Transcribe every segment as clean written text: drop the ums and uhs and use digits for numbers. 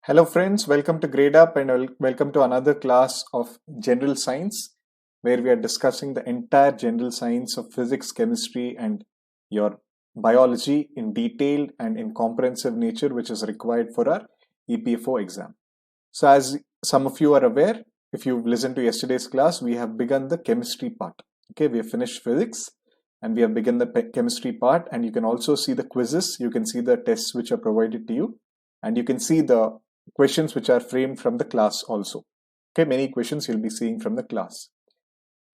Hello friends, welcome to Grade Up and welcome to another class of General Science where we are discussing the entire general science of physics, chemistry and your biology in detailed and in comprehensive nature which is required for our EPFO exam. So as some of you are aware, if you've listened to yesterday's class, we have begun the chemistry part. Okay, we have finished physics and we have begun the chemistry part, and you can also see the quizzes, you can see the tests which are provided to you, and you can see the questions which are framed from the class also. Okay, many questions you'll be seeing from the class.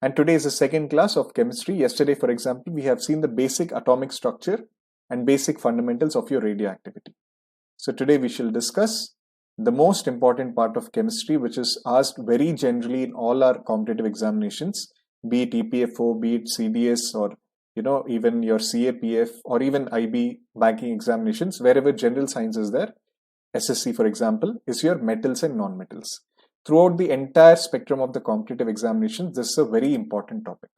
And today is the second class of chemistry. Yesterday, for example, we have seen the basic atomic structure and basic fundamentals of your radioactivity. So today we shall discuss the most important part of chemistry, which is asked very generally in all our competitive examinations, be it EPFO, be it CDS, or even your CAPF or even IB banking examinations, wherever general science is there. SSC, for example, is your metals and non-metals. Throughout the entire spectrum of the competitive examinations, this is a very important topic.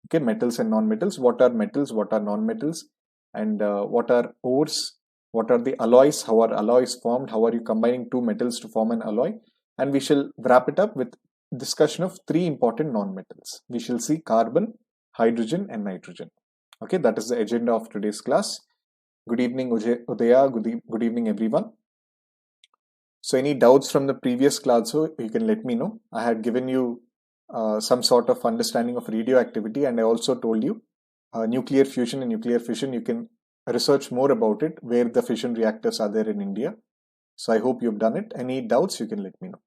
Okay, metals and non-metals. What are metals? What are non-metals? And what are ores? What are the alloys? How are alloys formed? How are you combining two metals to form an alloy? And we shall wrap it up with discussion of three important non-metals. We shall see carbon, hydrogen, and nitrogen. Okay, that is the agenda of today's class. Good evening, Udaya. Good evening, everyone. So any doubts from the previous class, so you can let me know. I had given you some sort of understanding of radioactivity, and I also told you nuclear fusion and nuclear fission. You can research more about it, where the fission reactors are there in India. So I hope you've done it. Any doubts, you can let me know.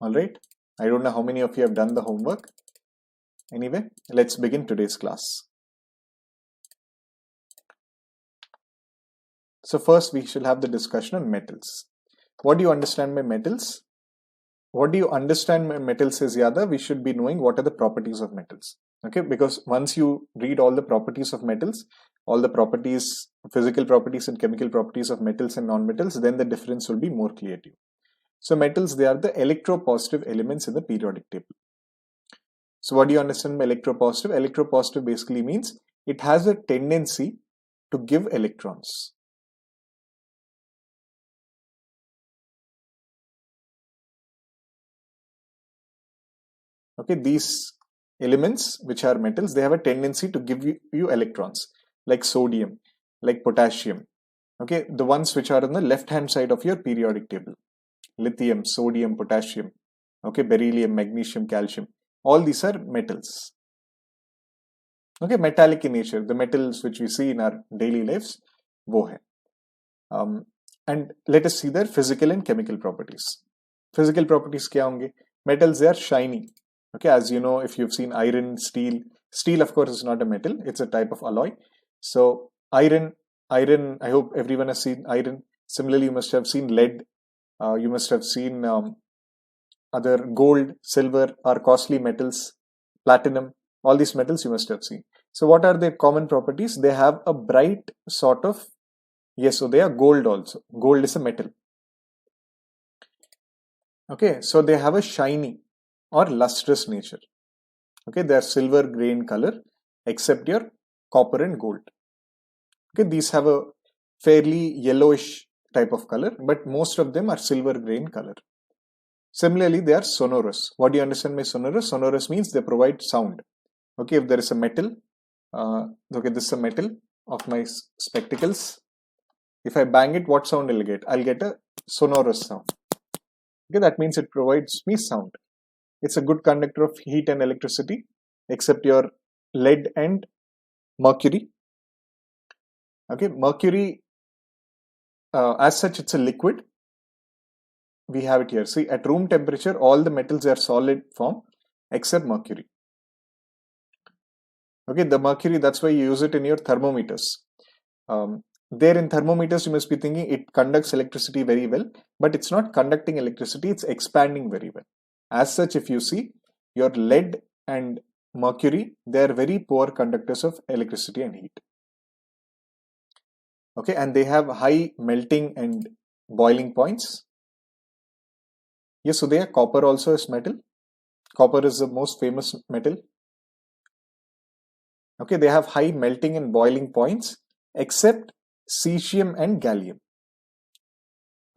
All right. I don't know how many of you have done the homework. Anyway, let's begin today's class. So first we shall have the discussion on metals. What do you understand by metals? What do you understand by metals is, Yada, we should be knowing what are the properties of metals. Okay, because once you read all the properties of metals, all the properties, physical properties and chemical properties of metals and non-metals, then the difference will be more clear to you. So metals, they are the electropositive elements in the periodic table. So what do you understand by electropositive? Electropositive basically means it has a tendency to give electrons. Okay, these elements which are metals, they have a tendency to give you electrons, like sodium, like potassium. Okay, the ones which are on the left hand side of your periodic table: lithium, sodium, potassium, okay, beryllium, magnesium, calcium, all these are metals. Okay, metallic in nature, the metals which we see in our daily lives, wo hai. And let us see their physical and chemical properties. Physical properties kya honge? Metals, they are shiny. Okay, as you know, if you've seen iron, steel of course is not a metal, it's a type of alloy. So iron, I hope everyone has seen iron. Similarly, you must have seen lead, you must have seen other gold, silver are costly metals, platinum, all these metals you must have seen. So what are their common properties? They have a bright sort of, yes, so they are gold also. Gold is a metal. Okay, so they have a shiny or lustrous nature. Okay, they are silver gray in color except your copper and gold. Okay, these have a fairly yellowish type of color, but most of them are silver gray in color. Similarly, they are sonorous. What do you understand by sonorous? Sonorous means they provide sound. Okay, if there is a metal, okay, this is a metal of my spectacles. If I bang it, what sound will I get? I'll get a sonorous sound. Okay, that means it provides me sound. It's a good conductor of heat and electricity, except your lead and mercury. Okay, mercury, as such, it's a liquid. We have it here. See, at room temperature, all the metals are solid form except mercury. Okay, the mercury, that's why you use it in your thermometers. There in thermometers, you must be thinking it conducts electricity very well, but it's not conducting electricity, it's expanding very well. As such, if you see, your lead and mercury, they are very poor conductors of electricity and heat. Okay, and they have high melting and boiling points. Yes, so they are copper also is metal. Copper is the most famous metal. Okay, they have high melting and boiling points, except cesium and gallium.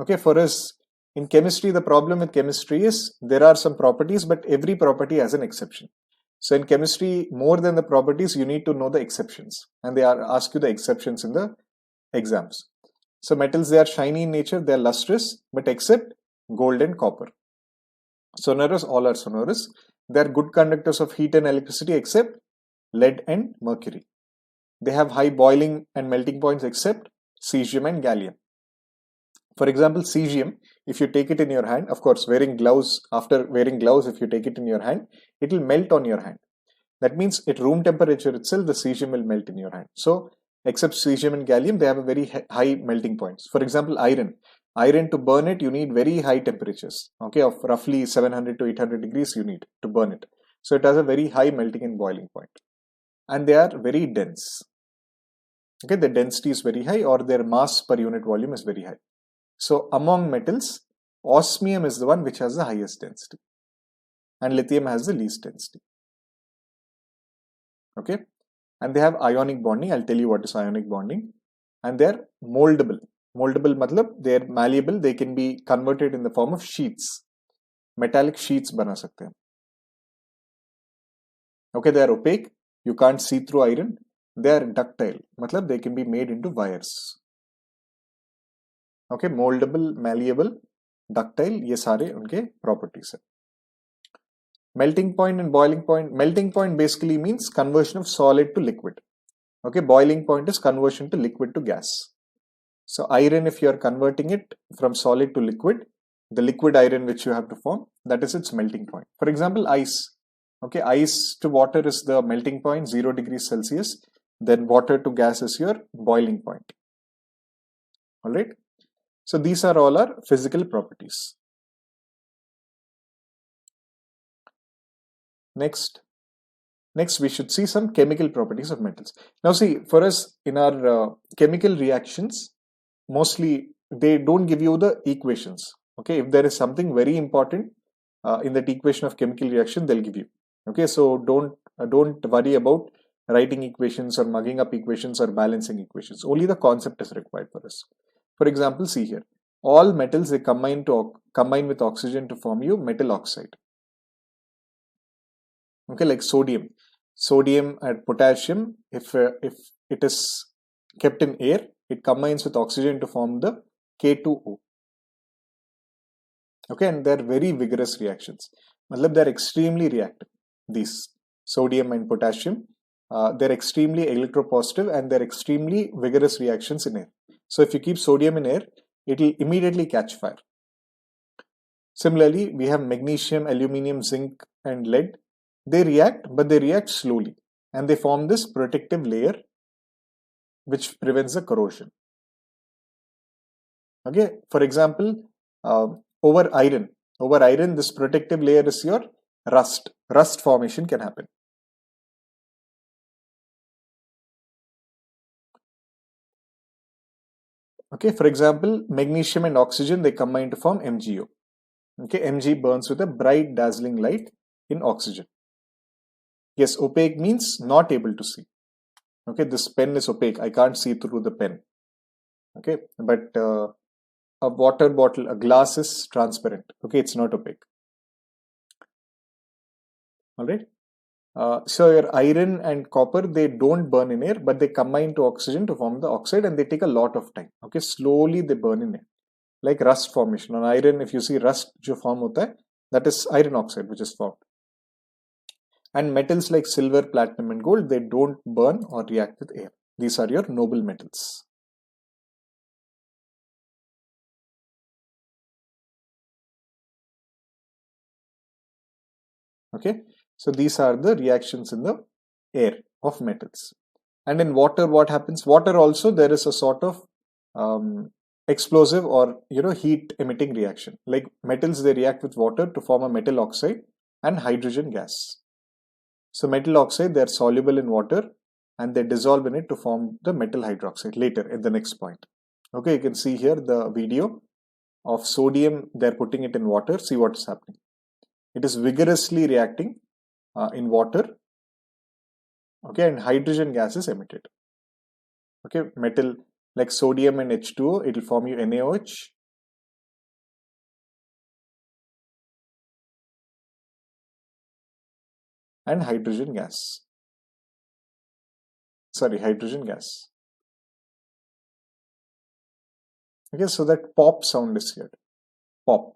Okay, for us in chemistry, the problem with chemistry is there are some properties, but every property has an exception. So in chemistry, more than the properties, you need to know the exceptions, and they ask you the exceptions in the exams. So metals, they are shiny in nature, they are lustrous, but except gold and copper. Sonorous, all are sonorous. They are good conductors of heat and electricity except lead and mercury. They have high boiling and melting points except cesium and gallium. For example, cesium, if you take it in your hand, of course, wearing gloves, after wearing gloves, if you take it in your hand, it will melt on your hand. That means at room temperature itself, the cesium will melt in your hand. So, except cesium and gallium, they have a very high melting points. For example, iron. Iron, to burn it, you need very high temperatures, okay, of roughly 700 to 800 degrees you need to burn it. So, it has a very high melting and boiling point. And they are very dense. Okay, the density is very high, or their mass per unit volume is very high. So among metals, osmium is the one which has the highest density, and lithium has the least density. Okay, and they have ionic bonding. I'll tell you what is ionic bonding. And they're moldable. Moldable matlab they're malleable. They can be converted in the form of sheets. Metallic sheets bana sakte hain. Okay, they are opaque. You can't see through iron. They are ductile. Matlab they can be made into wires. Okay, moldable, malleable, ductile, ये सारे उनके properties है. Melting point and boiling point. Melting point basically means conversion of solid to liquid. Okay, boiling point is conversion to liquid to gas. So iron, if you are converting it from solid to liquid, the liquid iron which you have to form, that is its melting point. For example, ice. Okay, ice to water is the melting point, 0 degrees Celsius. Then water to gas is your boiling point. All right. So these are all our physical properties. Next we should see some chemical properties of metals. Now see, for us in our chemical reactions, mostly they don't give you the equations. Okay, if there is something very important in that equation of chemical reaction, they'll give you. Okay, so don't worry about writing equations or mugging up equations or balancing equations. Only the concept is required for us. For example, see here, all metals, they combine with oxygen to form you metal oxide. Okay, like sodium and potassium, if it is kept in air, it combines with oxygen to form the K2O. Okay, and they're very vigorous reactions. They're extremely reactive. These sodium and potassium, they're extremely electropositive and they're extremely vigorous reactions in air. So if you keep sodium in air, it will immediately catch fire. Similarly, we have magnesium, aluminium, zinc, and lead. They react, but they react slowly, and they form this protective layer which prevents the corrosion. Okay, for example, over iron, this protective layer is your rust. Rust formation can happen. Okay, for example, magnesium and oxygen, they combine to form MgO. Okay, Mg burns with a bright dazzling light in oxygen. Yes, opaque means not able to see. Okay, this pen is opaque. I can't see through the pen. Okay, but a water bottle, a glass is transparent. Okay, it's not opaque. All right. So your iron and copper, they don't burn in air, but they combine to oxygen to form the oxide, and they take a lot of time. Okay, slowly they burn in air, like rust formation. On iron, if you see rust jo form hota hai, that is iron oxide which is formed. And metals like silver, platinum, and gold, they don't burn or react with air. These are your noble metals. Okay, so these are the reactions in the air of metals. And in water, what happens? Water also, there is a sort of explosive or heat emitting reaction. Like metals, they react with water to form a metal oxide and hydrogen gas. So metal oxide, they are soluble in water and they dissolve in it to form the metal hydroxide later at the next point. Okay, you can see here the video of sodium, they're putting it in water. See what is happening. It is vigorously reacting in water. Okay, and hydrogen gas is emitted. Okay, metal, like sodium and H2O, it will form you NaOH. And hydrogen gas. Sorry, hydrogen gas. Okay, so that pop sound is here. Pop.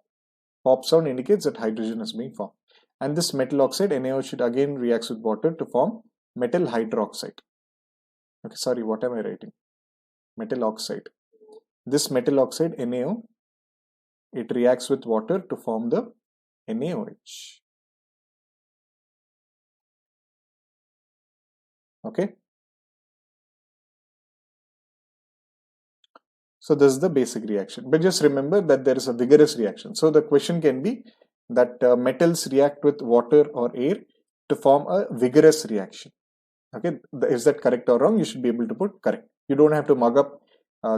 Pop sound indicates that hydrogen is being formed. And this metal oxide, NaOH, again reacts with water to form metal hydroxide. Okay, sorry, what am I writing? Metal oxide. This metal oxide, NaO, it reacts with water to form the NaOH. Okay. So this is the basic reaction. But just remember that there is a vigorous reaction. So the question can be that metals react with water or air to form a vigorous reaction. Okay, is that correct or wrong? You should be able to put correct. You don't have to mug up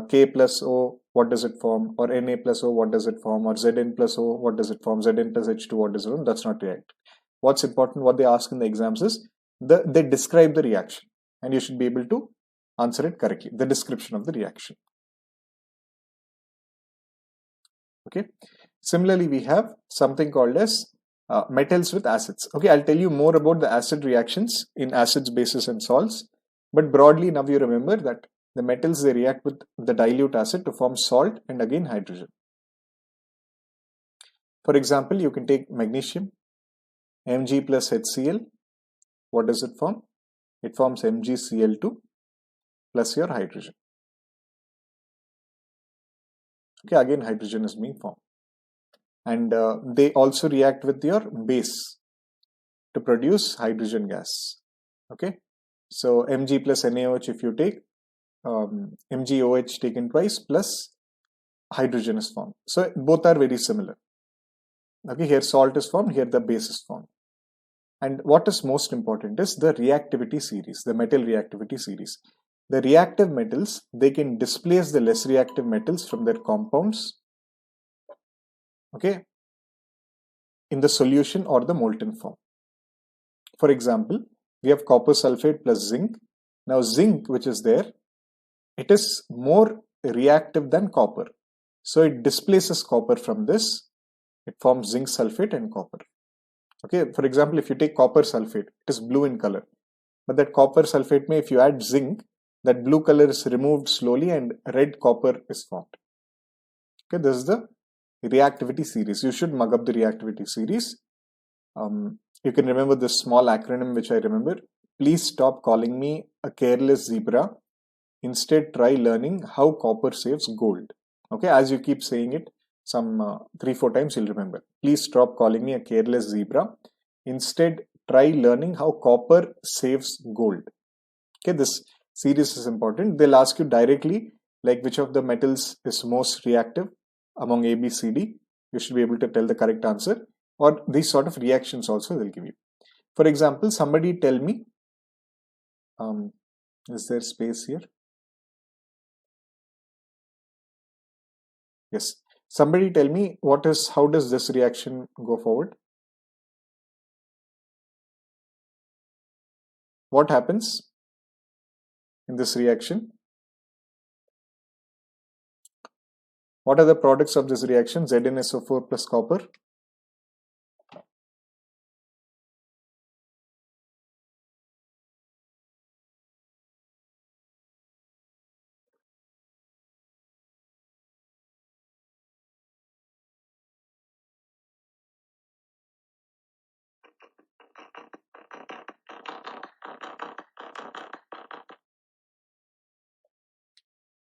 K plus O, what does it form? Or Na plus O, what does it form? Or Zn plus O, what does it form? Zn plus H2, what does it form? That's not right. What's important, what they ask in the exams is, they describe the reaction. And you should be able to answer it correctly. The description of the reaction. Okay. Similarly, we have something called as metals with acids. Okay, I'll tell you more about the acid reactions in acids, bases, and salts. But broadly, now you remember that the metals, they react with the dilute acid to form salt and again hydrogen. For example, you can take magnesium, Mg plus HCl. What does it form? It forms MgCl2 plus your hydrogen. Okay, again hydrogen is being formed. And they also react with your base to produce hydrogen gas. Okay, so Mg plus NaOH, if you take MgOH taken twice plus hydrogen is formed. So both are very similar. Okay, here salt is formed, here the base is formed. And what is most important is the reactivity series, the metal reactivity series. The reactive metals, they can displace the less reactive metals from their compounds, okay, in the solution or the molten form. For example, we have copper sulfate plus zinc. Now zinc, which is there, it is more reactive than copper. So it displaces copper from this. It forms zinc sulfate and copper. Okay, for example, if you take copper sulfate, it is blue in color. But that copper sulfate, if you add zinc, that blue color is removed slowly and red copper is formed. Okay, this is the reactivity series. You should mug up the reactivity series. You can remember this small acronym which I remember. Please stop calling me a careless zebra. Instead, try learning how copper saves gold. Okay, as you keep saying it, some 3-4 times you'll remember. Please stop calling me a careless zebra. Instead, try learning how copper saves gold. Okay, this series is important. They'll ask you directly, like which of the metals is most reactive among A, B, C, D. You should be able to tell the correct answer. Or these sort of reactions also they'll give you. For example, somebody tell me, is there space here? Yes. Somebody tell me how does this reaction go forward? What happens in this reaction? What are the products of this reaction? ZnSO4 plus copper.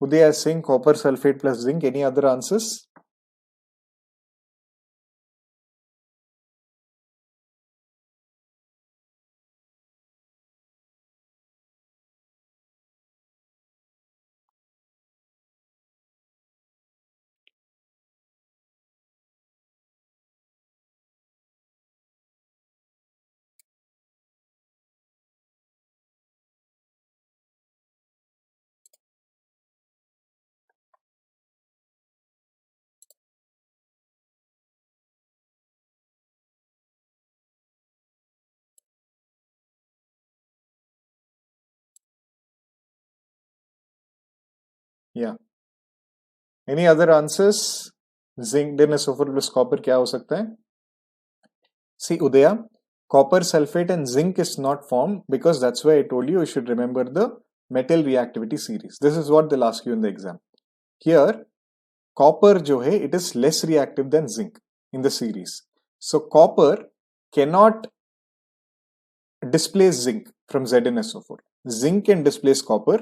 Udaya is saying copper sulfate plus zinc. Any other answers? Yeah. Any other answers? Zinc tin SO4 plus copper क्या हो सकता है? See, Udaya, copper sulfate and zinc is not formed because that's why I told you should remember the metal reactivity series. This is what they'll ask you in the exam. Here, copper जो है, it is less reactive than zinc in the series. So copper cannot displace zinc from ZnSO4. Zinc can displace copper,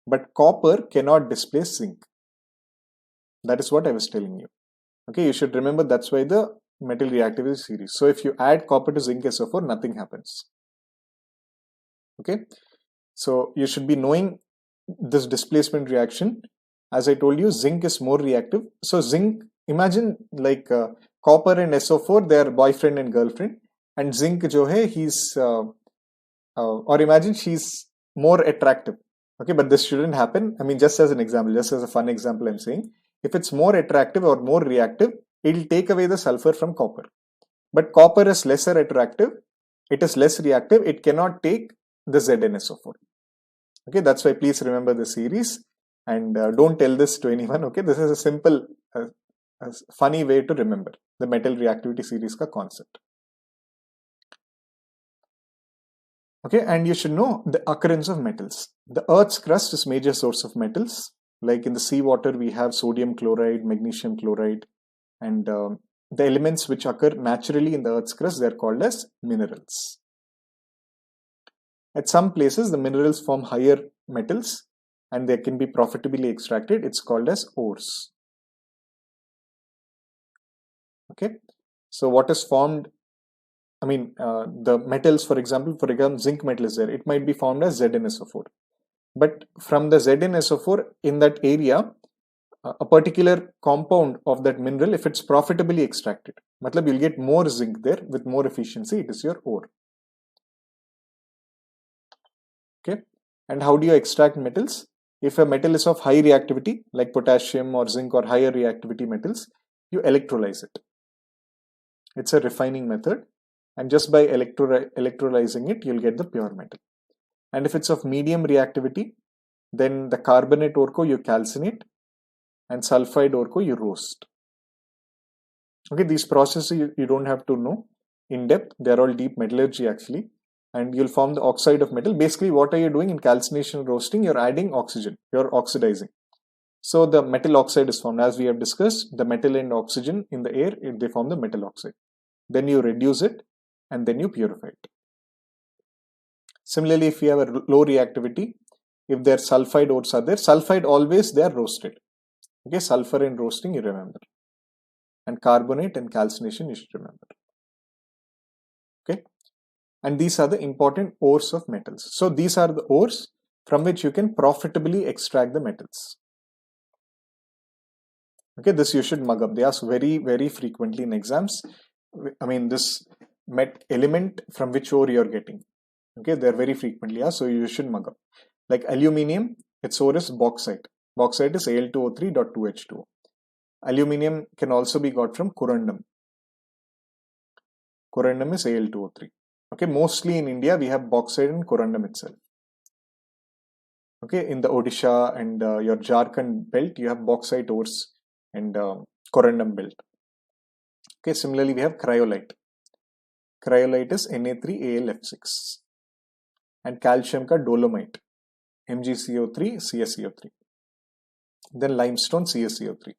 but copper cannot displace zinc. That is what I was telling you. Okay, you should remember that's why the metal reactivity series. So if you add copper to zinc SO4, nothing happens. Okay, so you should be knowing this displacement reaction. As I told you, zinc is more reactive. So zinc, imagine like copper and SO4, they are boyfriend and girlfriend, and zinc jo hai, he's or imagine she's more attractive. Okay, but this shouldn't happen. I mean, just as an example, just as a fun example, I'm saying if it's more attractive or more reactive, it'll take away the sulfur from copper. But copper is lesser attractive, it is less reactive, it cannot take the ZnSO4. Okay, that's why please remember the series and don't tell this to anyone. Okay, this is a simple, funny way to remember the metal reactivity series ka concept. Okay, and you should know the occurrence of metals. The Earth's crust is major source of metals. Like in the seawater, we have sodium chloride, magnesium chloride, and the elements which occur naturally in the Earth's crust, they are called as minerals. At some places, the minerals form higher metals and they can be profitably extracted. It's called as ores. Okay, so what is formed? I mean, the metals, for example, zinc metal is there. It might be formed as ZnSO4. But from the ZnSO4 in that area, a particular compound of that mineral, if it's profitably extracted, matlab you'll get more zinc there with more efficiency. It is your ore. Okay, and how do you extract metals? If a metal is of high reactivity, like potassium or zinc or higher reactivity metals, you electrolyze it. It's a refining method, and just by electrolyzing it, you'll get the pure metal. And if it's of medium reactivity, then the carbonate ore ko you calcinate and sulfide ore ko you roast. Okay, these processes you don't have to know in depth. They're all deep metallurgy actually. And you'll form the oxide of metal. Basically, what are you doing in calcination roasting? You're adding oxygen. You're oxidizing. So the metal oxide is formed. As we have discussed, the metal and oxygen in the air, they form the metal oxide. Then you reduce it and then you purify it. Similarly, if you have a low reactivity, if their sulfide ores are there, sulfide always they are roasted. Okay, sulfur and roasting you remember. And carbonate and calcination you should remember. Okay, and these are the important ores of metals. So these are the ores from which you can profitably extract the metals. Okay, this you should mug up. They ask very, very frequently in exams. I mean, this element from which ore you're getting. Okay, they're very frequently asked, so you should mug up. Like aluminium, its ore is bauxite. Bauxite is Al2O3.2H2O. Aluminium can also be got from corundum. Corundum is Al2O3. Okay, mostly in India we have bauxite and corundum itself. Okay, in the Odisha and your Jharkhand belt, you have bauxite ores and corundum belt. Okay, similarly we have cryolite. Cryolite is Na3Al(F6) and calcium ka dolomite, MgCO3, CaCO3. Then limestone, CaCO3.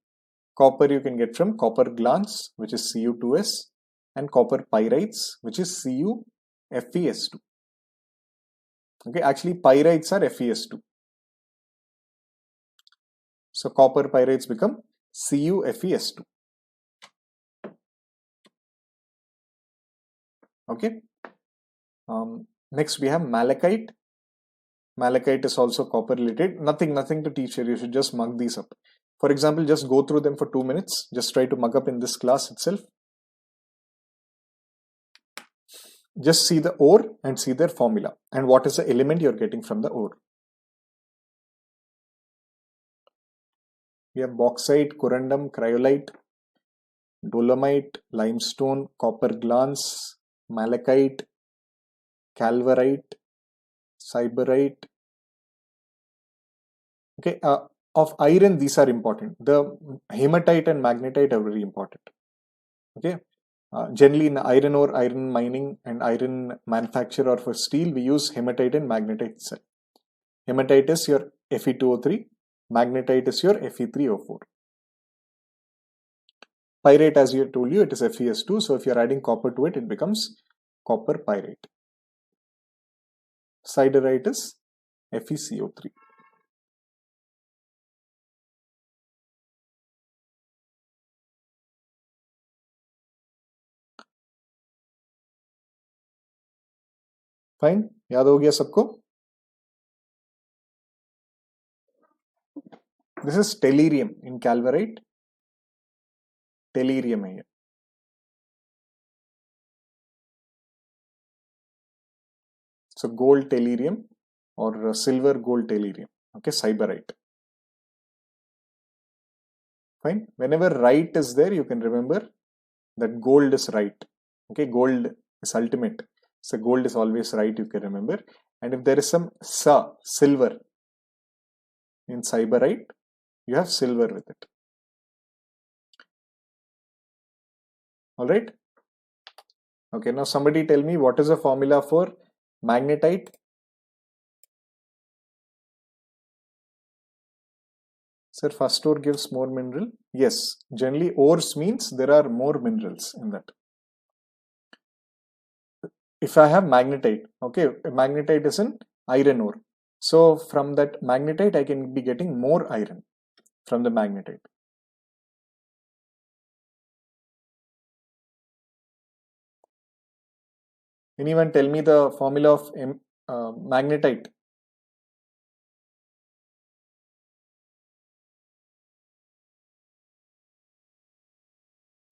Copper you can get from copper glance, which is Cu2s, and copper pyrites, which is CuFeS2. Okay, actually pyrites are FeS2. So copper pyrites become CuFeS2. Okay. Next we have malachite. Malachite is also copper related. Nothing to teach here. You should just mug these up. For example, just go through them for 2 minutes. Just try to mug up in this class itself. Just see the ore and see their formula and what is the element you're getting from the ore. We have bauxite, corundum, cryolite, dolomite, limestone, copper glance, malachite, calverite, syberite. Okay, of iron, these are important. The hematite and magnetite are very important. Okay. Generally in iron ore, iron mining and iron manufacture or for steel, we use hematite and magnetite itself. Hematite is your Fe2O3, magnetite is your Fe3O4. Pyrite, as I told you, it is FeS2. So if you are adding copper to it, it becomes copper pyrite. Siderite is FeCO3. Fine? याद हो गया सबको? This is tellurium in calverite. Tellurium है ये. So gold tellurium or silver gold tellurium. Okay, Siberite. Fine. Whenever right is there, you can remember that gold is right. Okay, gold is ultimate. So gold is always right, you can remember. And if there is some silver in Siberite, you have silver with it. Alright. Okay, now somebody tell me what is the formula for magnetite? Sir, first ore gives more mineral. Yes, generally ores means there are more minerals in that. If I have magnetite, okay, magnetite is an iron ore. So from that magnetite, I can be getting more iron from the magnetite. Anyone tell me the formula of magnetite?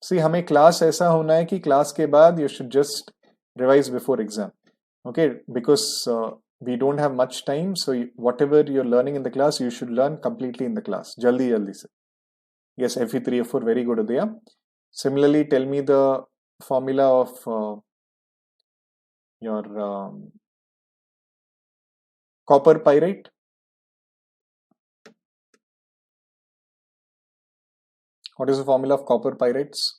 See, हमें class ऐसा होना है कि class के बाद you should just revise before exam. Okay, because we don't have much time, so whatever you're learning in the class, you should learn completely in the class. Jaldi se. Yes, Fe3F4, very good, Udaya. Similarly, tell me the formula of your copper pyrite. What is the formula of copper pyrites?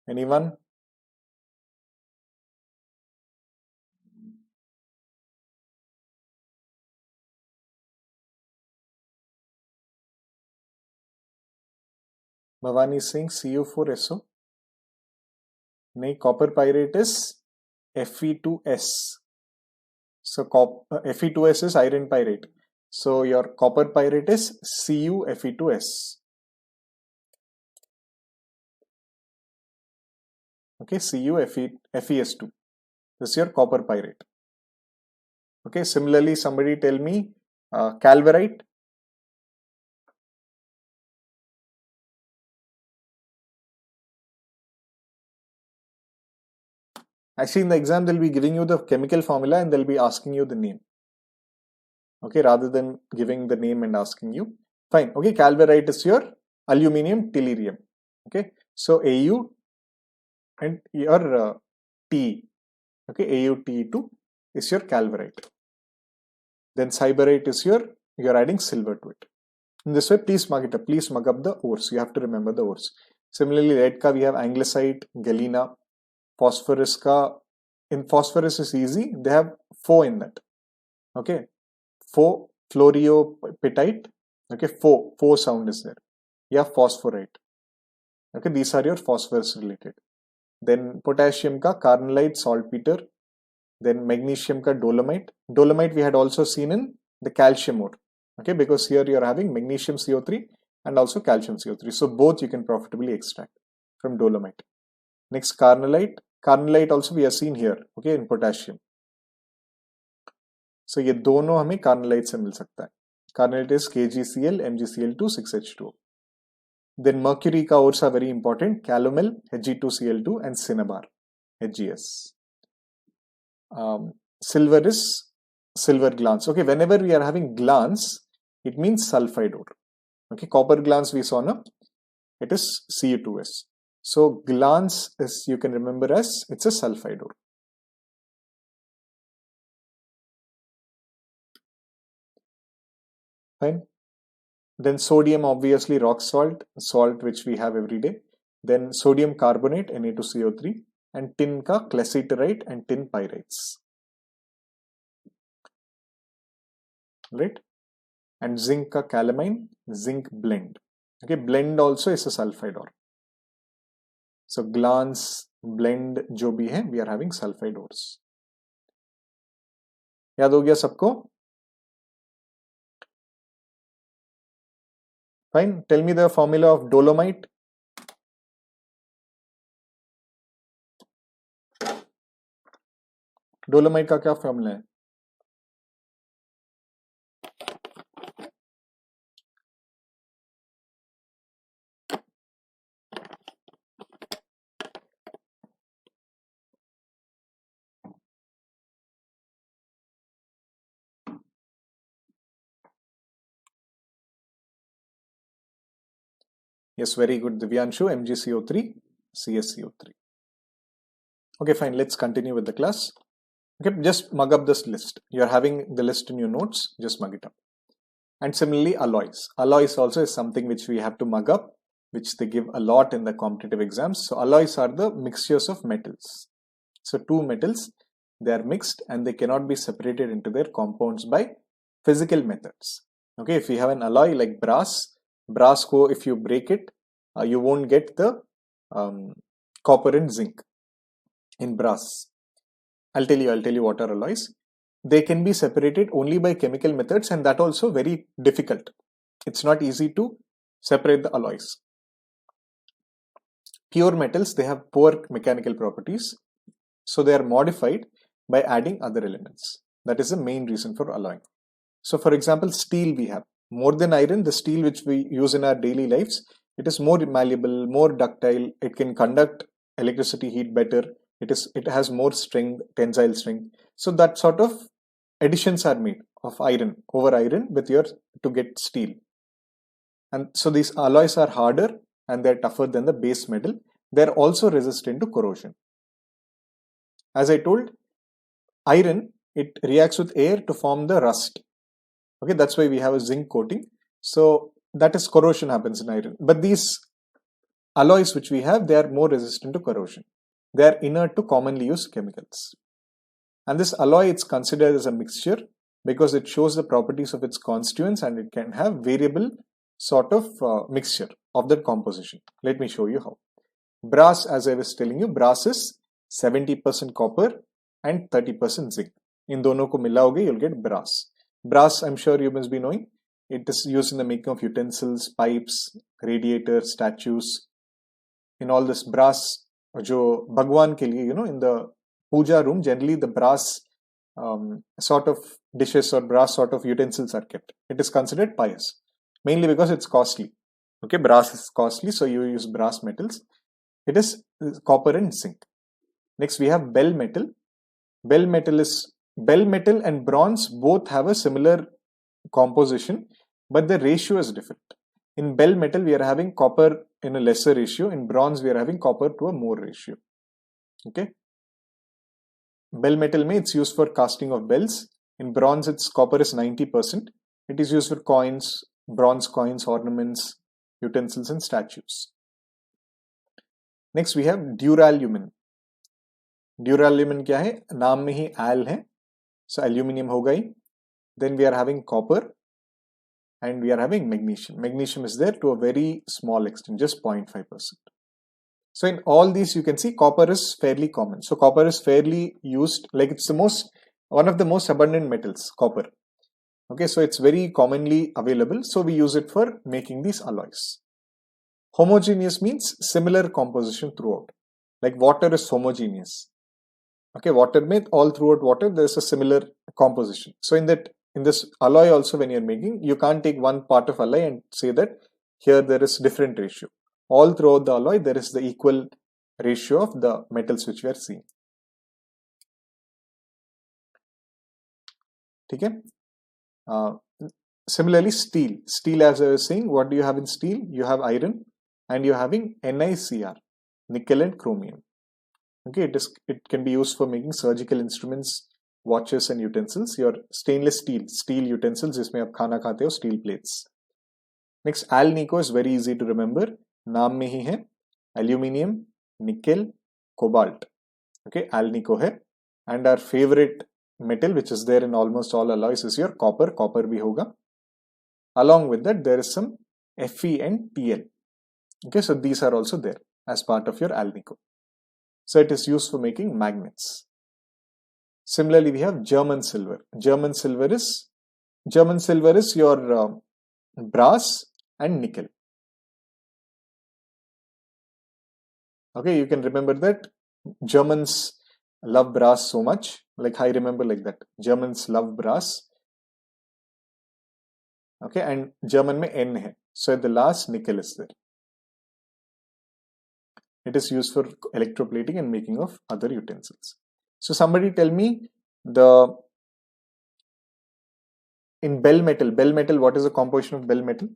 Anyone? Bhavani is saying Cu4SO. No, copper pyrite is Fe2S. So Fe2S is iron pyrite. So your copper pyrite is CuFe2S. Okay, CuFeS2. This is your copper pyrite. Okay, similarly, somebody tell me calverite. Actually, in the exam, they'll be giving you the chemical formula and they'll be asking you the name. Okay, rather than giving the name and asking you. Fine. Okay, calverite is your aluminium tellurium. Okay, so Au and your Te. Okay, AuTe2 is your calverite. Then Siberite is you're adding silver to it. In this way, please mark it up. Please mark up the ores. You have to remember the ores. Similarly, lead ka we have anglicite, galena, phosphorus ka. In phosphorus is easy. They have 4 in that. Okay, 4 fluoriopatite. Okay, 4 sound is there. You have phosphorite. Okay, these are your phosphorus related. Then potassium ka carnallite, saltpeter. Then magnesium ka dolomite. Dolomite we had also seen in the calcium ore. Okay, because here you are having magnesium CO3 and also calcium CO3. So both you can profitably extract from dolomite. Next, carnallite. Carnallite also we have seen here. Okay, in potassium. So ये दोनों हमें carnallite से मिल सकता है. Carnallite is KgCl, MgCl2, 6H2O. Then mercury ka ores are very important. Calomel, Hg2Cl2 and cinnabar, Hgs. Silver is silver glance. Okay, whenever we are having glance, it means sulfide ore. Okay, copper glance we saw now, it is Cu2s. So glance is, you can remember as, it's a sulfide ore. Fine. Then sodium, obviously rock salt, salt which we have every day. Then sodium carbonate, Na2CO3, and tin ka cleciterite and tin pyrites. Right? And zinc ka calamine, zinc blend. Okay, blend also is a sulfide ore. So glance, blend जो भी है, we are having sulfide ores. याद हो गया सबको? Fine. Tell me the formula of dolomite. Dolomite का क्या formula है? Yes, very good, Divyanshu. MgCO3, CsCO3. Okay, fine. Let's continue with the class. Okay, just mug up this list. You're having the list in your notes. Just mug it up. And similarly, alloys. Alloys also is something which we have to mug up, which they give a lot in the competitive exams. So alloys are the mixtures of metals. So two metals, they are mixed and they cannot be separated into their compounds by physical methods. Okay, if we have an alloy like brass ko if you break it, you won't get the copper and zinc in brass. I'll tell you what are alloys. They can be separated only by chemical methods, and that also very difficult. It's not easy to separate the alloys. Pure metals, they have poor mechanical properties, so they are modified by adding other elements. That is the main reason for alloying. So for example, steel we have. More than iron, the steel which we use in our daily lives, it is more malleable, more ductile, it can conduct electricity heat better, it has more strength, tensile strength. So that sort of additions are made of iron over iron with your to get steel. And so these alloys are harder and they're tougher than the base metal. They're also resistant to corrosion. As I told, iron, it reacts with air to form the rust. Okay, that's why we have a zinc coating. So that is corrosion happens in iron. But these alloys which we have, they are more resistant to corrosion. They are inert to commonly used chemicals. And this alloy, it's considered as a mixture because it shows the properties of its constituents and it can have variable sort of mixture of that composition. Let me show you how. Brass, as I was telling you, brass is 70% copper and 30% zinc. In dono ko milaoge, you'll get brass. Brass, I'm sure you must be knowing, it is used in the making of utensils, pipes, radiators, statues. In all this brass, jo Bhagwan ke liye, in the puja room, generally the brass sort of dishes or brass sort of utensils are kept. It is considered pious, mainly because it's costly. Okay, brass is costly, so you use brass metals. It is copper and zinc. Next, we have bell metal. Bell metal and bronze both have a similar composition, but the ratio is different. In bell metal, we are having copper in a lesser ratio. In bronze, we are having copper to a more ratio. Okay. Bell metal mein, it's used for casting of bells. In bronze, its copper is 90%. It is used for coins, bronze coins, ornaments, utensils and statues. Next, we have duralumin. Duralumin क्या है? नाम में ही al है. So aluminium हो गई. Then we are having copper and we are having magnesium. Magnesium is there to a very small extent, just 0.5%. So in all these, you can see copper is fairly common. So copper is fairly used, like it's one of the most abundant metals, copper. Okay, so it's very commonly available. So we use it for making these alloys. Homogeneous means similar composition throughout. Like water is homogeneous. Okay, water means all throughout water, there's a similar composition. So in this alloy also, when you're making, you can't take one part of alloy and say that here there is different ratio. All throughout the alloy, there is the equal ratio of the metals which we are seeing. ठीक है. Similarly, steel, as I was saying, what do you have in steel? You have iron, and you're having NiCr, nickel and chromium. Okay, it can be used for making surgical instruments, watches and utensils. Your stainless steel utensils जिसमें आप खाना खाते हो, steel plates. Next, Alnico is very easy to remember. नाम में ही है, aluminium, nickel, cobalt. Okay, Alnico है. And our favorite metal, which is there in almost all alloys, is your copper. Copper भी होगा. Along with that, there is some Fe and Tl. Okay, so these are also there as part of your Alnico. So it is used for making magnets. Similarly, we have German silver. German silver is your brass and nickel. Okay, you can remember that Germans love brass so much. Like I remember like that. Germans love brass. Okay, and German में N है. So at the last, nickel is there. It is used for electroplating and making of other utensils. So somebody tell me in bell metal, what is the composition of bell metal?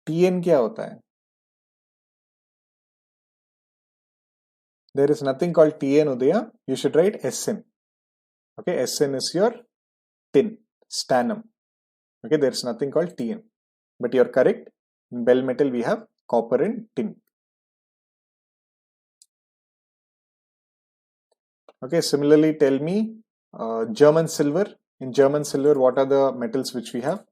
Tn क्या होता है? There is nothing called Tn, Udaya. You should write Sn. Okay, Sn is your tin, stannum. Okay, there is nothing called Tn. But you're correct. In bell metal, we have copper and tin. Okay, similarly, tell me German silver. In German silver, what are the metals which we have?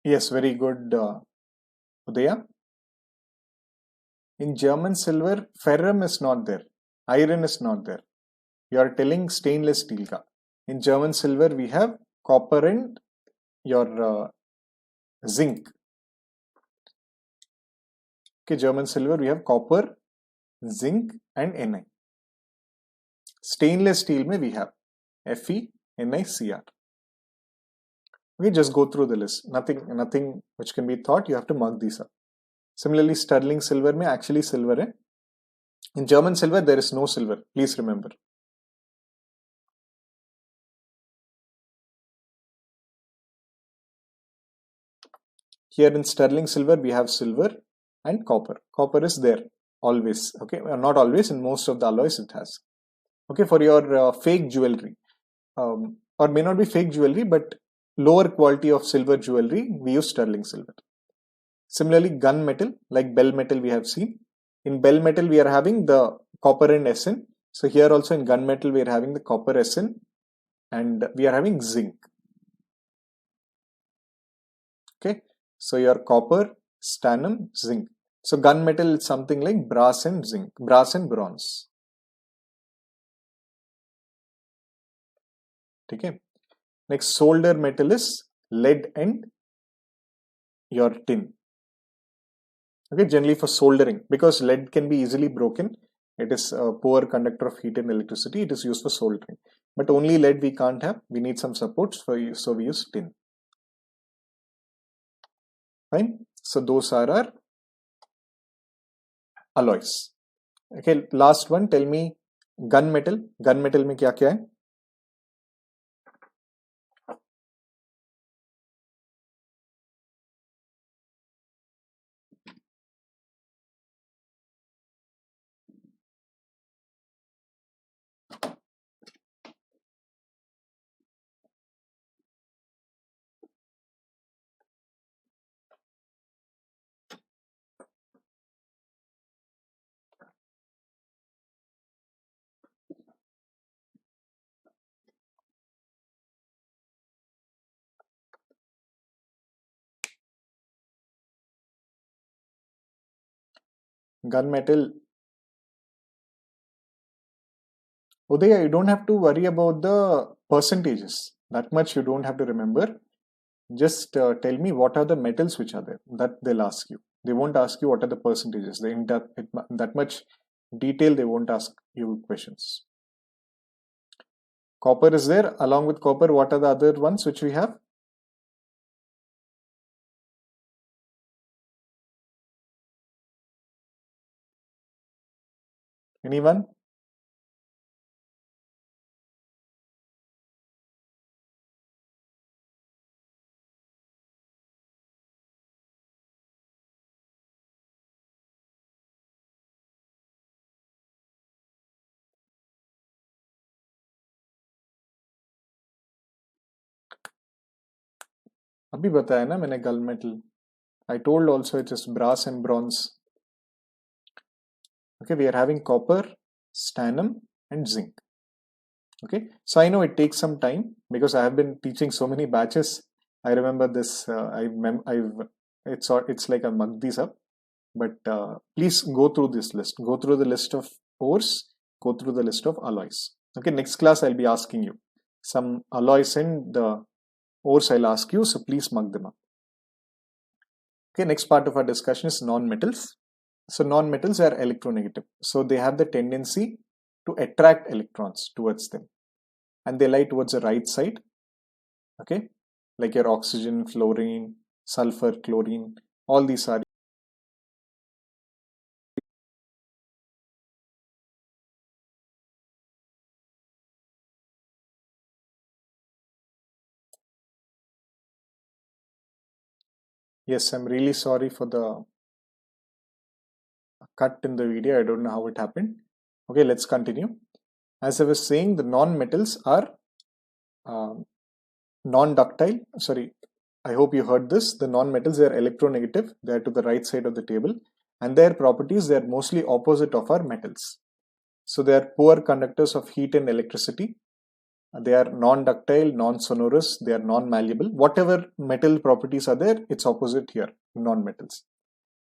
Yes, very good, Udaya. In German silver, ferrum is not there. Iron is not there. You are telling stainless steel ka. In German silver, we have copper and your zinc. Okay, German silver, we have copper, zinc and Ni. Stainless steel mein we have Fe, Ni, Cr. Okay, just go through the list. Nothing which can be thought. You have to mark these up. Similarly, sterling silver mein actually silver hai. In German silver, there is no silver. Please remember. Here in sterling silver, we have silver and copper. Copper is there always. Okay, not always. In most of the alloys, it has. Okay, for your fake jewelry, or may not be fake jewelry, but lower quality of silver jewelry, we use sterling silver. Similarly, gun metal, like bell metal, we have seen. In bell metal, we are having the copper and Sn. So here also in gun metal, we are having the copper Sn and we are having zinc. Okay, so your copper, stannum, zinc. So gun metal is something like brass and zinc, brass and bronze. Okay. Next, solder metal is lead and your tin. Okay, generally for soldering, because lead can be easily broken. It is a poor conductor of heat and electricity. It is used for soldering. But only lead we can't have. We need some supports for you, so we use tin. Fine. So those are our alloys. Okay, last one. Tell me gunmetal. Gunmetal में क्या क्या है? gunmetal. Uday, you don't have to worry about the percentages. That much you don't have to remember. Just tell me what are the metals which are there. That they'll ask you. They won't ask you what are the percentages. They in that much detail they won't ask you questions. Copper is there. Along with copper, what are the other ones which we have? Anyone? अभी बताया ना मैंने गल metal. I told also it is brass and bronze. Okay, we are having copper, stannum, and zinc. Okay, so I know it takes some time because I have been teaching so many batches. I remember this. It's like I mugged these up. But please go through this list. Go through the list of ores. Go through the list of alloys. Okay, next class I'll be asking you some alloys and the ores. I'll ask you, so please mug them up. Okay, next part of our discussion is non-metals. So non-metals are electronegative. So they have the tendency to attract electrons towards them, and they lie towards the right side. Okay, like your oxygen, fluorine, sulfur, chlorine, all these are. Yes, I'm really sorry for the cut in the video. I don't know how it happened. Okay, let's continue. As I was saying, the non-metals are non-ductile. Sorry, I hope you heard this. The non-metals are electronegative. They are to the right side of the table, and their properties, they are mostly opposite of our metals. So they are poor conductors of heat and electricity. They are non-ductile, non-sonorous. They are non-malleable. Whatever metal properties are there, it's opposite here, non-metals.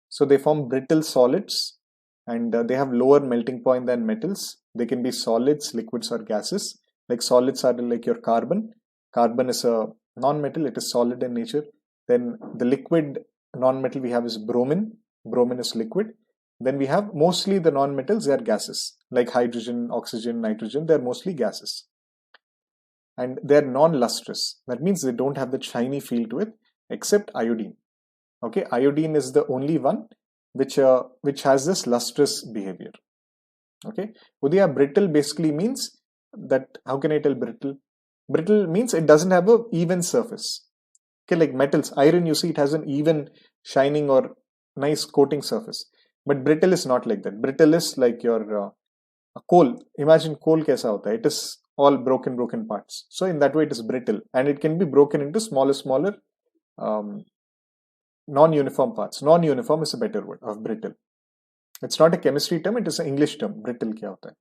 So they form brittle solids, and they have lower melting point than metals. They can be solids, liquids, or gases. Like solids are like your carbon. Carbon is a non-metal, it is solid in nature. Then the liquid non-metal we have is bromine. Bromine is liquid. Then we have mostly the non-metals, they are gases. Like hydrogen, oxygen, nitrogen, they are mostly gases. And they are non-lustrous. That means they don't have the shiny feel to it, except iodine. Okay, iodine is the only one which has this lustrous behavior. Okay, Udaya, brittle basically means that, how can I tell brittle? Brittle means it doesn't have an even surface. Okay, like metals, iron, you see it has an even shining or nice coating surface. But brittle is not like that. Brittle is like your coal. Imagine coal kaisa hota hai. It is all broken parts. So in that way it is brittle, and it can be broken into smaller non-uniform parts. Non-uniform is a better word of brittle. It's not a chemistry term, it is an English term. Brittle kya hota hai.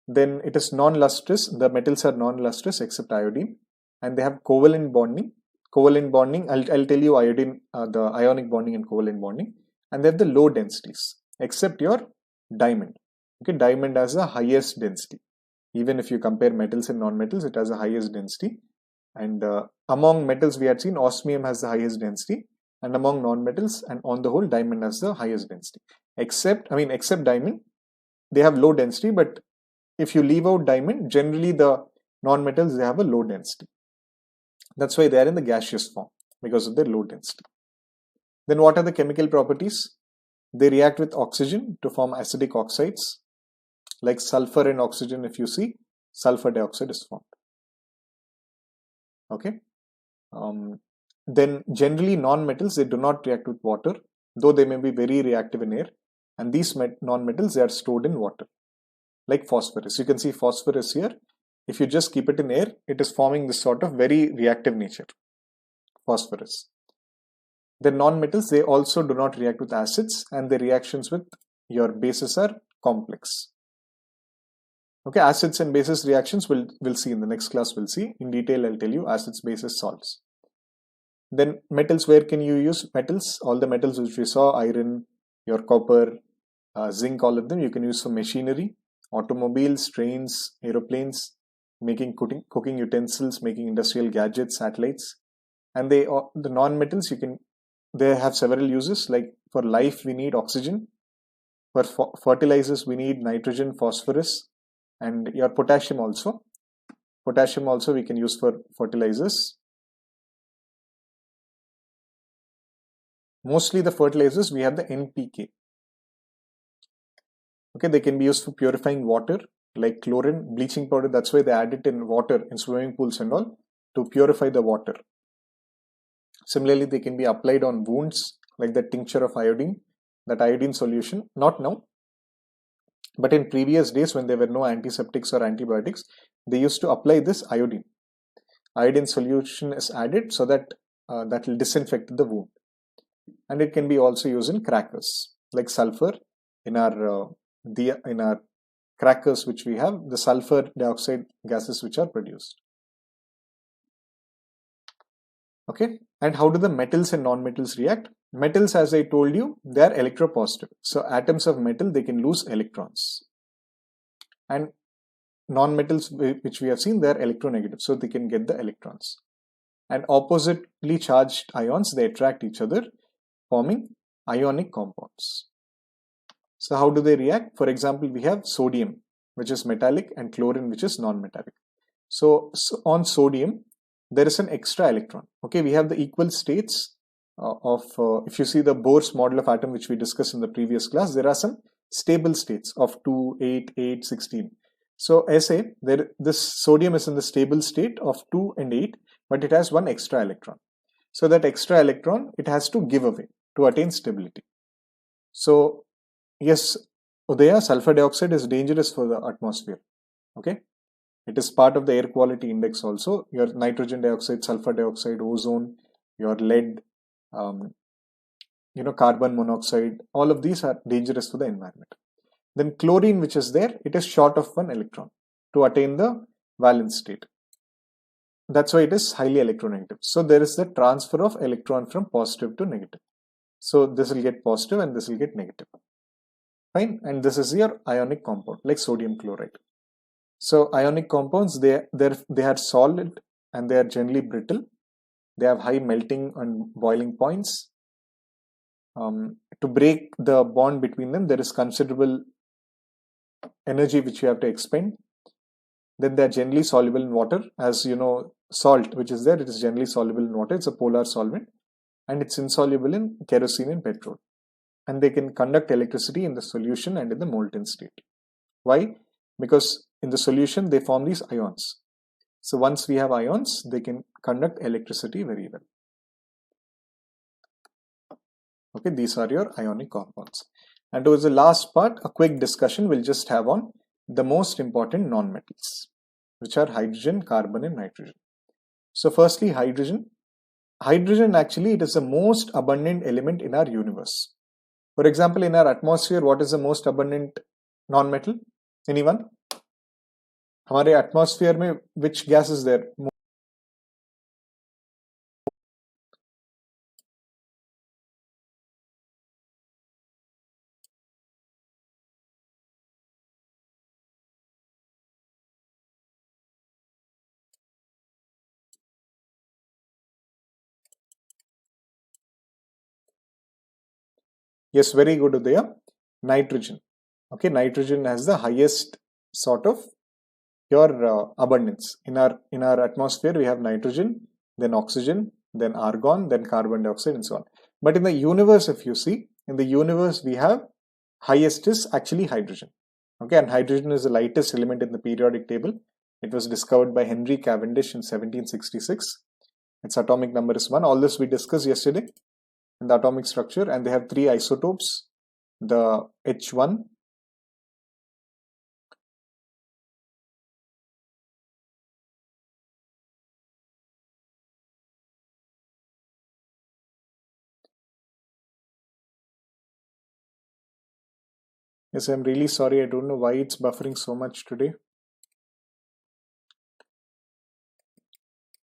Then it is non-lustrous. The metals are non-lustrous except iodine, and they have covalent bonding. Covalent bonding, I'll tell you iodine, the ionic bonding and covalent bonding, and they have the low densities except your diamond. Okay, diamond has the highest density. Even if you compare metals and non-metals, it has the highest density. And among metals, we had seen osmium has the highest density, and among non-metals, and on the whole, diamond has the highest density. Except diamond, they have low density, but if you leave out diamond, generally the non-metals, they have a low density. That's why they are in the gaseous form, because of their low density. Then what are the chemical properties? They react with oxygen to form acidic oxides. Like sulfur and oxygen, if you see, sulfur dioxide is formed. Okay. Then generally non-metals, they do not react with water, though they may be very reactive in air. And these non-metals, they are stored in water. Like phosphorus. You can see phosphorus here. If you just keep it in air, it is forming this sort of very reactive nature. Phosphorus. The non-metals, they also do not react with acids, and their reactions with your bases are complex. Okay, acids and bases reactions we'll see in the next class. We'll see in detail. I'll tell you acids, bases, salts. Then metals, where can you use metals? All the metals which we saw, iron, your copper, zinc, all of them you can use for machinery, automobiles, trains, aeroplanes, making cooking utensils, making industrial gadgets, satellites. And the non-metals, they have several uses. Like for life we need oxygen, for fertilizers we need nitrogen, phosphorus, and your potassium also. Potassium also we can use for fertilizers. Mostly the fertilizers we have the NPK. Okay, they can be used for purifying water, like chlorine, bleaching powder. That's why they add it in water in swimming pools and all, to purify the water. Similarly, they can be applied on wounds, like the tincture of iodine, that iodine solution. Not now, but in previous days when there were no antiseptics or antibiotics, they used to apply this iodine. Iodine solution is added so that that will disinfect the wound. And it can be also used in crackers, like sulfur. In our crackers which we have, the sulfur dioxide gases which are produced. Okay, and how do the metals and non-metals react? Metals, as I told you, they are electropositive. So atoms of metal, they can lose electrons. And non-metals which we have seen, they are electronegative, so they can get the electrons. And oppositely charged ions, they attract each other, forming ionic compounds. So how do they react? For example, we have sodium, which is metallic, and chlorine, which is non-metallic. So on sodium, there is an extra electron. Okay, we have the equal states if you see the Bohr's model of atom, which we discussed in the previous class, there are some stable states of 2, 8, 8, 16. So SA, this sodium is in the stable state of 2 and 8, but it has one extra electron. So that extra electron, it has to give away to attain stability. So yes, Udaya, sulfur dioxide is dangerous for the atmosphere. Okay, it is part of the air quality index also. Your nitrogen dioxide, sulfur dioxide, ozone, your lead, carbon monoxide, all of these are dangerous for the environment. Then chlorine, which is there, it is short of one electron to attain the valence state. That's why it is highly electronegative. So there is the transfer of electron from positive to negative. So this will get positive and this will get negative. Fine, and this is your ionic compound, like sodium chloride. So ionic compounds, they are solid and they are generally brittle. They have high melting and boiling points. To break the bond between them, there is considerable energy which you have to expend. Then they are generally soluble in water. As you know, salt, which is there, it is generally soluble in water. It's a polar solvent, and it's insoluble in kerosene and petrol. And they can conduct electricity in the solution and in the molten state. Why? Because in the solution, they form these ions. So once we have ions, they can conduct electricity very well. Okay, these are your ionic compounds. And towards the last part, a quick discussion we'll just have on the most important non-metals, which are hydrogen, carbon, and nitrogen. So firstly, hydrogen. Hydrogen, actually, it is the most abundant element in our universe. For example, in our atmosphere, what is the most abundant non-metal? Anyone? हमारे atmosphere में which gas is there? Yes, very good, Udaya. Nitrogen. Okay, nitrogen has the highest sort of your abundance. In our atmosphere, we have nitrogen, then oxygen, then argon, then carbon dioxide, and so on. But in the universe, if you see, in the universe, we have highest is actually hydrogen. Okay, and hydrogen is the lightest element in the periodic table. It was discovered by Henry Cavendish in 1766. Its atomic number is 1. All this we discussed yesterday in the atomic structure, and they have 3 isotopes. The H1, yes, I'm really sorry. I don't know why it's buffering so much today.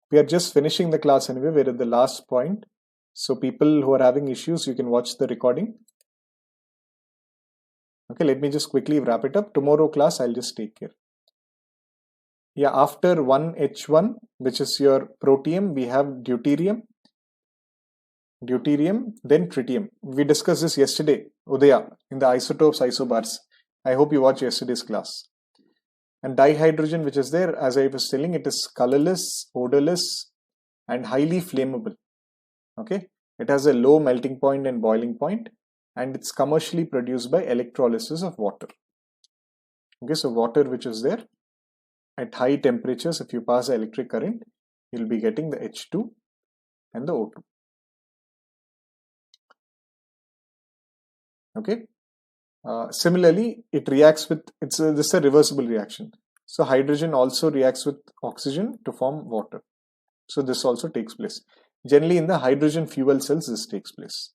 We are just finishing the class anyway. We're at the last point. So people who are having issues, you can watch the recording. Okay, let me just quickly wrap it up. Tomorrow class, I'll just take care. Yeah, after 1H1, which is your protium, we have deuterium, then tritium. We discussed this yesterday, Udaya, in the isotopes, isobars. I hope you watched yesterday's class. And dihydrogen, which is there, as I was telling, it is colorless, odorless, and highly flammable. Okay, it has a low melting point and boiling point, and it's commercially produced by electrolysis of water. Okay, so water which is there at high temperatures, if you pass the electric current, you'll be getting the H2 and the O2. Okay. Similarly, it reacts with, this is a reversible reaction. So hydrogen also reacts with oxygen to form water. So this also takes place. Generally in the hydrogen fuel cells, this takes place.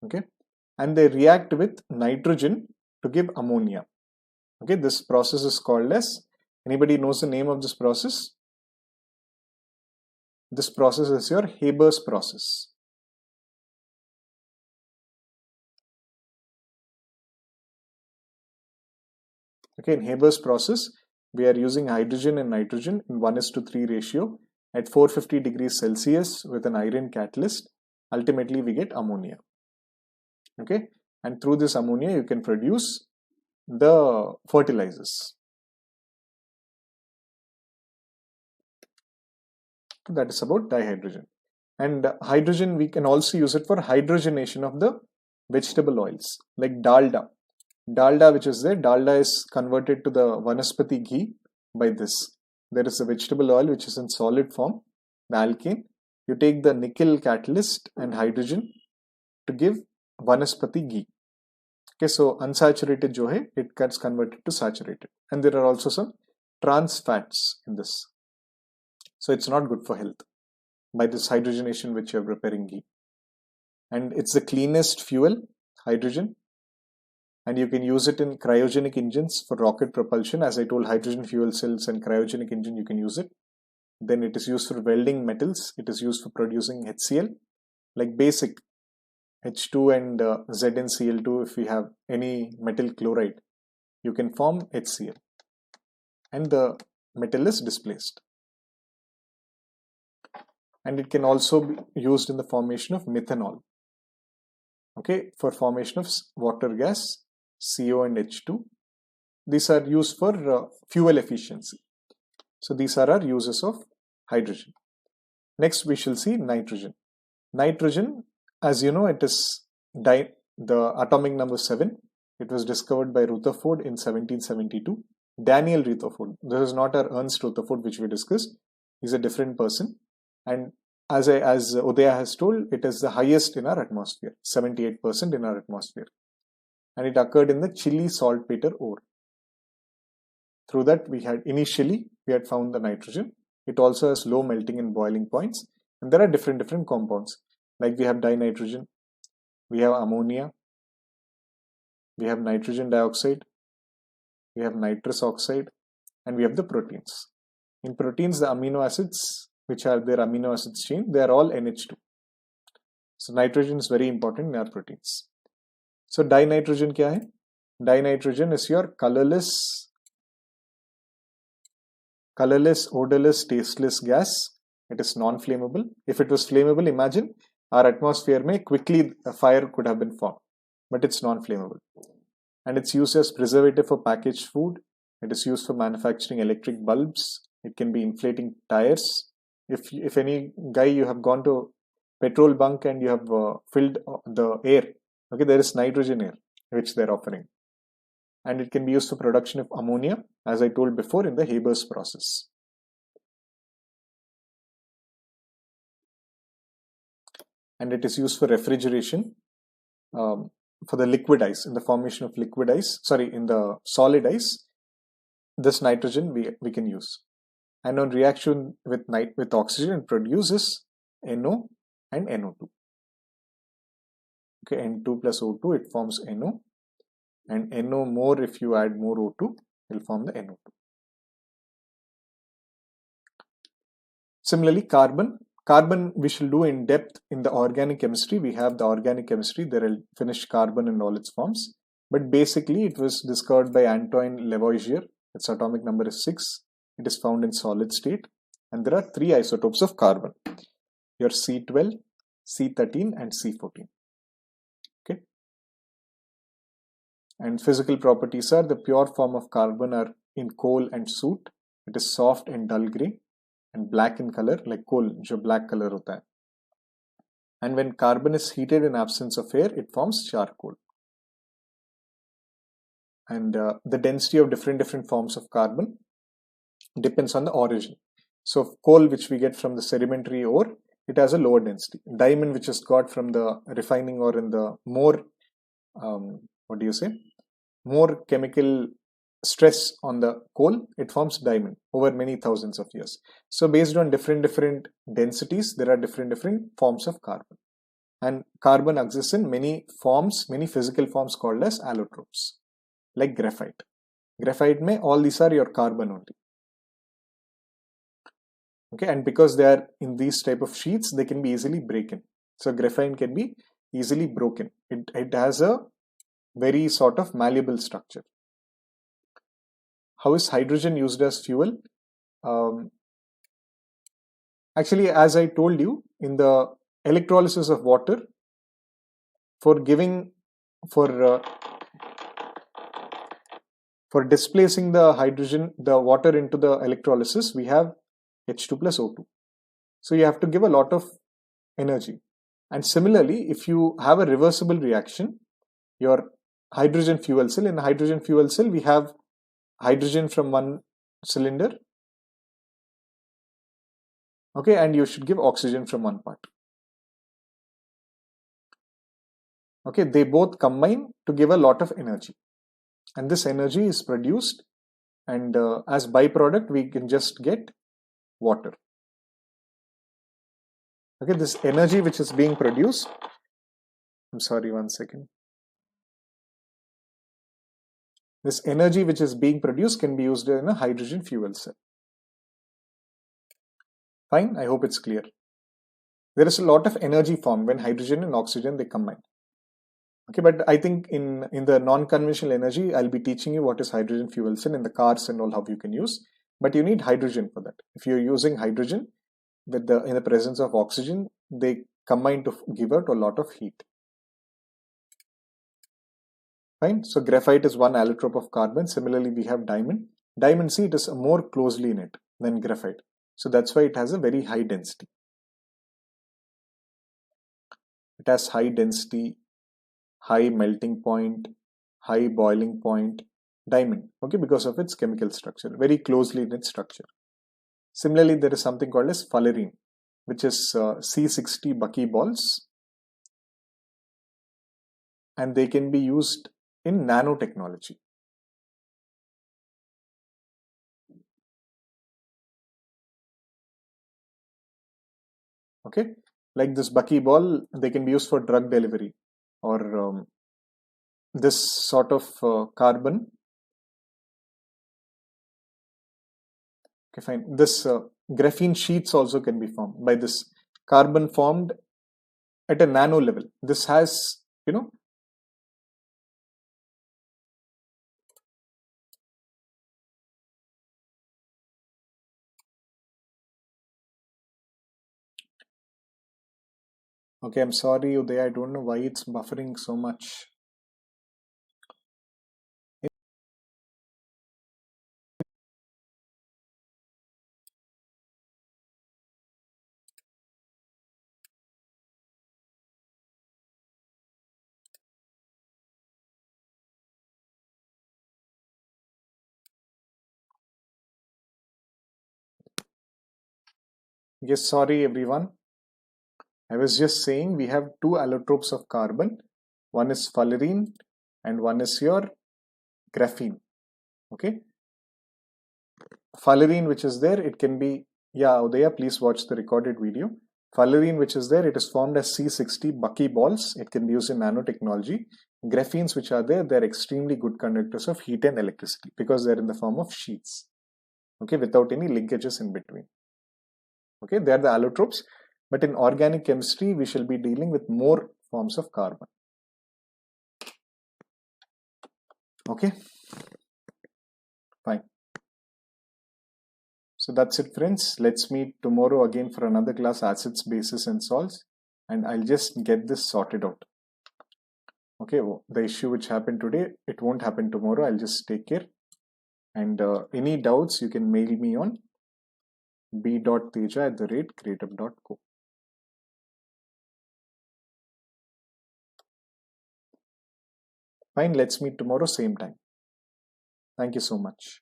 Okay. And they react with nitrogen to give ammonia. Okay. This process is called as, anybody knows the name of this process? This process is your Haber's process. Okay, in Haber's process, we are using hydrogen and nitrogen in 1:3 ratio at 450 degrees Celsius with an iron catalyst. Ultimately, we get ammonia. Okay, and through this ammonia, you can produce the fertilizers. That is about dihydrogen. And hydrogen, we can also use it for hydrogenation of the vegetable oils like dalda. Dalda, which is there, dalda is converted to the vanaspati ghee by this. There is a vegetable oil which is in solid form, the alkane. You take the nickel catalyst and hydrogen to give vanaspati ghee. Okay, so unsaturated jo hai, it gets converted to saturated. And there are also some trans fats in this. So it's not good for health by this hydrogenation which you are preparing ghee. And it's the cleanest fuel, hydrogen. And you can use it in cryogenic engines for rocket propulsion. As I told, hydrogen fuel cells and cryogenic engine, you can use it. Then it is used for welding metals. It is used for producing HCl, like basic H2 and ZnCl2. If we have any metal chloride, you can form HCl. And the metal is displaced. And it can also be used in the formation of methanol. Okay, for formation of water gas, CO and H2. These are used for fuel efficiency. So these are our uses of hydrogen. Next we shall see nitrogen. Nitrogen, as you know, it is the atomic number 7. It was discovered by Rutherford in 1772. Daniel Rutherford. This is not our Ernst Rutherford which we discussed. He's a different person. And as Udaya has told, it is the highest in our atmosphere, 78% in our atmosphere. And it occurred in the Chile saltpeter ore. Through that, we had found the nitrogen. It also has low melting and boiling points. And there are different compounds. Like we have dinitrogen, we have ammonia, we have nitrogen dioxide, we have nitrous oxide, and we have the proteins. In proteins, the amino acids, which are their amino acids chain, they are all NH2. So nitrogen is very important in our proteins. So dinitrogen kya hai? Dinitrogen is your colorless, odorless, tasteless gas. It is non-flammable. If it was flammable, imagine our atmosphere may quickly a fire could have been formed, but it's non-flammable. And it's used as preservative for packaged food. It is used for manufacturing electric bulbs. It can be inflating tires. If any guy, you have gone to petrol bunk and you have filled the air, okay, there is nitrogen air which they're offering. And it can be used for production of ammonia, as I told before, in the Haber's process. And it is used for refrigeration, for the liquid ice, in the formation of liquid ice, in the solid ice. This nitrogen we can use. And on reaction with oxygen, it produces NO and NO2. Okay, N2 plus O2, it forms NO. And NO more, if you add more O2, it will form the NO2. Similarly, carbon Carbon we shall do in depth in the organic chemistry. We have the organic chemistry, there will finish carbon in all its forms. But basically it was discovered by Antoine Lavoisier. Its atomic number is 6. It is found in solid state. And there are 3 isotopes of carbon. Your C12, C13 and C14. Okay. And physical properties are the pure form of carbon are in coal and soot. It is soft and dull grey and black in color, like coal जो black color होता है. And when carbon is heated in absence of air, it forms charcoal. And the density of different forms of carbon depends on the origin. So coal, which we get from the sedimentary ore, it has a lower density. Diamond, which is got from the refining or in the more more chemical stress on the coal, it forms diamond over many thousands of years. So based on different densities, there are different forms of carbon. And carbon exists in many forms, many physical forms called as allotropes, like graphite. Graphite may all these are your carbon only. Okay, and because they are in these type of sheets, they can be easily broken. So graphite can be easily broken. It has a very sort of malleable structure. How is hydrogen used as fuel? Actually, as I told you, in the electrolysis of water, for displacing the hydrogen, the water into the electrolysis, we have H2 plus O2. So you have to give a lot of energy. And similarly, if you have a reversible reaction, your hydrogen fuel cell, in the hydrogen fuel cell, we have hydrogen from one cylinder. Okay, and you should give oxygen from one part. Okay, they both combine to give a lot of energy. And this energy is produced, and as byproduct, we can just get water. Okay, this energy which is being produced, I'm sorry, one second. This energy which is being produced can be used in a hydrogen fuel cell. Fine, I hope it's clear. There is a lot of energy formed when hydrogen and oxygen they combine. Okay, but I think in the non-conventional energy, I'll be teaching you what is hydrogen fuel cell in the cars and all, how you can use. But you need hydrogen for that. If you're using hydrogen in the presence of oxygen, they combine to give out a lot of heat. Fine. So graphite is one allotrope of carbon. Similarly, we have diamond. Diamond, see, it is more closely in it than graphite. So that's why it has a very high density. It has high density, high melting point, high boiling point, diamond. Okay, because of its chemical structure, very closely in its structure. Similarly, there is something called as fullerene, which is C60 buckyballs, and they can be used in nanotechnology. Okay, like this buckyball, they can be used for drug delivery, or this sort of carbon. Okay, fine. This graphene sheets also can be formed by this carbon formed at a nano level. This has, okay, I'm sorry, Uday, I don't know why it's buffering so much. Yes, sorry everyone. I was just saying we have two allotropes of carbon. One is fullerene and one is your graphene. Okay. Fullerene, which is there, it can be, yeah, Udaya, please watch the recorded video. Fullerene, which is there, it is formed as C60 buckyballs. It can be used in nanotechnology. Graphenes, which are there, they're extremely good conductors of heat and electricity because they're in the form of sheets. Okay, without any linkages in between. Okay, they are the allotropes. But in organic chemistry, we shall be dealing with more forms of carbon. Okay, fine. So that's it, friends. Let's meet tomorrow again for another class, acids, bases, and salts. And I'll just get this sorted out. Okay, well, the issue which happened today, it won't happen tomorrow. I'll just take care. And any doubts, you can mail me on b.teja@gradeup.co. Fine, let's meet tomorrow, same time. Thank you so much.